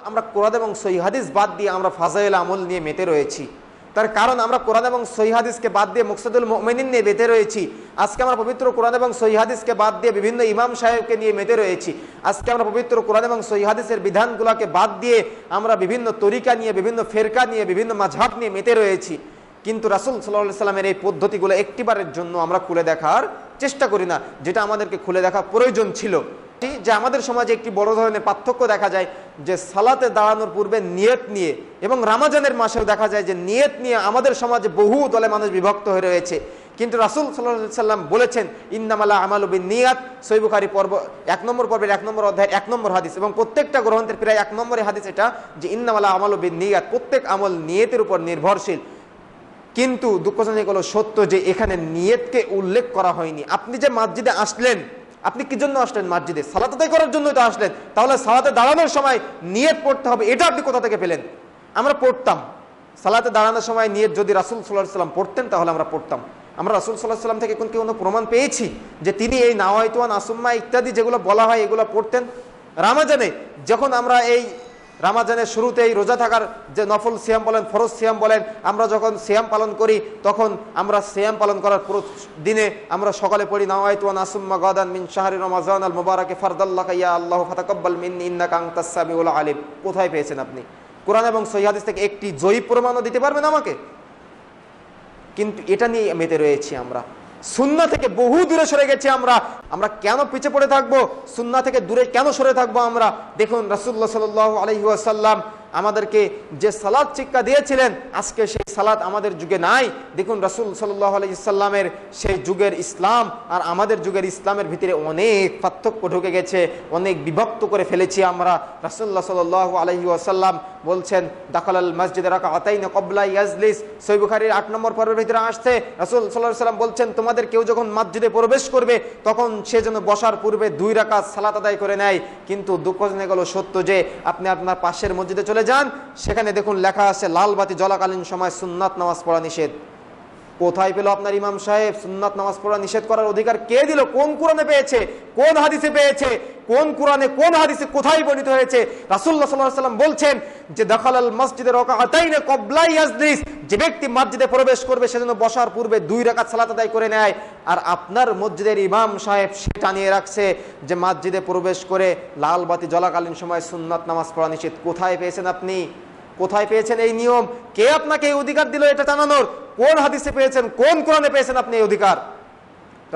আমরা কোরআন এবং সহিহ হাদিস বাদ দিয়ে আমরা ফাজাইল আমল নিয়ে মেতে রয়েছি। তার কারণ আমরা কোরআন এবং সহিহ হাদিসকে বাদ দিয়ে মুকসাদুল মুমিনিন নিয়ে মেতে রয়েছি। আজকে আমরা পবিত্র কোরআন এবং সহিহ হাদিসকে বাদ দিয়ে বিভিন্ন ইমাম সাহেবকে নিয়ে মেতে রয়েছি। আজকে আমরা পবিত্র কোরআন এবং সহিহ হাদিসের বিধানগুলোকে বাদ দিয়ে আমরা বিভিন্ন তরিকা নিয়ে, বিভিন্ন ফেরকা নিয়ে, বিভিন্ন মাযহাব নিয়ে মেতে রয়েছি। কিন্তু রাসূল সাল্লাল্লাহু আলাইহি সাল্লামের এই পদ্ধতিগুলো একটিবারের জন্য আমরা খুলে দেখার চেষ্টা করি না, যেটা আমাদেরকে খুলে দেখা প্রয়োজন ছিল। যে আমাদের সমাজে একটি বড় ধরনের পার্থক্য দেখা যায় যে সালাতে দাঁড়ানোর পূর্বে নিয়ত নিয়ে, এবং রমজানের মাসেও দেখা যায় যে নিয়ত নিয়ে আমাদের সমাজে বহু দলে মানুষ বিভক্ত হয়ে রয়েছে। কিন্তু রাসূল সাল্লাল্লাহু আলাইহি সাল্লাম বলেছেন ইন্নামাল আমালু বিন্নিয়াত, সহিহ বুখারী পর্ব 1 নম্বর পর্বের 1 নম্বর অধ্যায় 1 নম্বর হাদিস, এবং প্রত্যেকটা গ্রন্থের প্রায় 1 নম্বরে হাদিস এটা যে ইন্নামাল আমালু বিন্নিয়াত, প্রত্যেক আমল নিয়তের উপর নির্ভরশীল। কিন্তু দুঃখজনক হলো সত্য যে এখানে নিয়তকে উল্লেখ করা হয়নি। আপনি যে মসজিদে আসলেন, আপনি কি জন্য আসলেন? মসজিদে সালাত আদায় করার জন্যই তো আসলেন। তাহলে সালাতে দাঁড়ানোর সময় নিয়ত পড়তে হবে, এটা আপনি কোথা থেকে পেলেন? আমরা পড়তাম সালাতে দাঁড়ানোর সময় নিয়ত, যদি রাসূল সাল্লাল্লাহু আলাইহি সাল্লাম পড়তেন তাহলে আমরা পড়তাম। আমরা রাসূল সাল্লাল্লাহু আলাইহি সাল্লাম থেকে কোনো প্রমাণ পেয়েছি যে তিনি এই নাওয়াইতু আন আসুম্মা ইত্যাদি যেগুলো বলা হয় এগুলো পড়তেন? রমজানে যখন আমরা এই রমজানের শুরুতেই রোজা থাকার যে নফল সিয়াম বলেন, ফরজ সিয়াম বলেন, আমরা যখন সিয়াম পালন করি তখন আমরা সিয়াম পালন করার পুরো দিনে আমরা সকালে পড়ি নাওয়াইতু আন আসুম্মা গাদান মিন শাহরি রমাযান আল মুবারাক ফারদাল্লাকা ইয়া আল্লাহু ফাতাকাব্বাল মিন্নি ইন্নাকা আনতাস সামিউল আলিম। কোথায় পেয়েছেন আপনি? কোরআন এবং সহিহ হাদিস থেকে একটি জয়ী প্রমাণও দিতে পারবেন আমাকে? কিন্তু এটা নিয়ে মেতে রয়েছি আমরা। সুন্নাহ থেকে বহু দূরে সরে গেছি আমরা। আমরা কেন পিছে পড়ে থাকবো? সুন্নাহ থেকে দূরে কেন সরে থাকবো আমরা? দেখুন রাসূলুল্লাহ সাল্লাল্লাহু আলাইহি ওয়াসাল্লাম আমাদেরকে যে সালাত শিক্ষা দিয়েছিলেন, আজকে সেই সালাত আমাদের যুগে নাই। দেখুন রাসূল সাল্লাল্লাহু আলাইহি ওয়াসাল্লামের সেই যুগের ইসলাম আর আমাদের যুগের ইসলামের ভিতরে অনেক পার্থক্য ঢুকে গেছে, অনেক বিভক্ত করে ফেলেছি আমরা। রাসূলুল্লাহ সাল্লাল্লাহু আলাইহি ওয়াসাল্লাম বলছেন দাখালাল মসজিদে রাকাতাইন ক্বাবলা ইয়াজলিস, সহিহ বুখারীর 8 নম্বর পর্বের ভিতরে আসছে রাসূল সাল্লাল্লাহু আলাইহি ওয়াসাল্লাম বলছেন তোমাদের কেউ যখন মসজিদে প্রবেশ করবে তখন সে যেন বসার পূর্বে 2 রাকাত সালাত আদায় করে নেয়। কিন্তু দুঃখজনক হলো সত্য যে আপনি আপনার পাশের মসজিদে চলে যান, সেখানে দেখুন লেখা আছে লাল বাতি জ্বলাকালীন সময় সুন্নাত নামাজ পড়া নিষেধ। কোথায় পেল আপনার ইমাম সাহেব? সুন্নাত নামাজ পড়া নিষেধ করার অধিকার কে দিল? কোন কোরআনে পেয়েছে? কোন হাদিসে পেয়েছে? কোন কোরআনে কোন হাদিসে কোথায় বর্ণিত হয়েছে? রাসূলুল্লাহ সাল্লাল্লাহু আলাইহি ওয়াসাল্লাম বলছেন যে দাখালাল মসজিদে রাকাতাইন ক্বাবলা ইয়াজলিস, যে ব্যক্তি মসজিদে প্রবেশ করবে সেজন্য বসার পূর্বে 2 রাকাত সালাত আদায় করে নেয়। আর আপনার মসজিদের ইমাম সাহেব সেটা নিয়ে রাখছে যে মসজিদে প্রবেশ করে লাল বাতি জ্বলাকালীন সময় সুন্নাত নামাজ পড়া নিষেধ। কোথায় পেয়েছেন আপনি? কোথায় পেয়েছেন এই নিয়ম? কে আপনাকে এই অধিকার দিল এটা জানানোর? কোন হাদিসে পেয়েছেন? কোন কোরআনে পেয়েছেন আপনি এই অধিকার?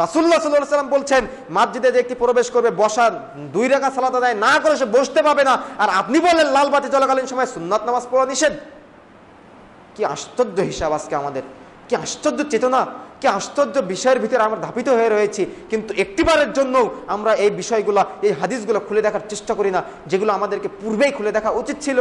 রাসূলুল্লাহ সাল্লাল্লাহু আলাইহি ওয়াসাল্লাম বলছেন মসজিদে যে ব্যক্তি প্রবেশ করবে বসার 2 রাকাত সালাত আদায় না করে সে বসতে পাবে না, আর আপনি বলেন লাল বাতি জ্বলাকালীন সময় সুন্নাত নামাজ পড়া নিষেধ। কি আশ্চর্য হিসাব আজকে আমাদের, কি আশ্চর্য চেতনা, কি আশ্চর্য বিষয়ের ভিতরে আমরা ধাপিত হয়ে রয়েছি। কিন্তু একটিবারের জন্য আমরা এই বিষয়গুলো, এই হাদিসগুলো খুলে দেখার চেষ্টা করি না, যেগুলো আমাদেরকে পূর্বেই খুলে দেখা উচিত ছিল।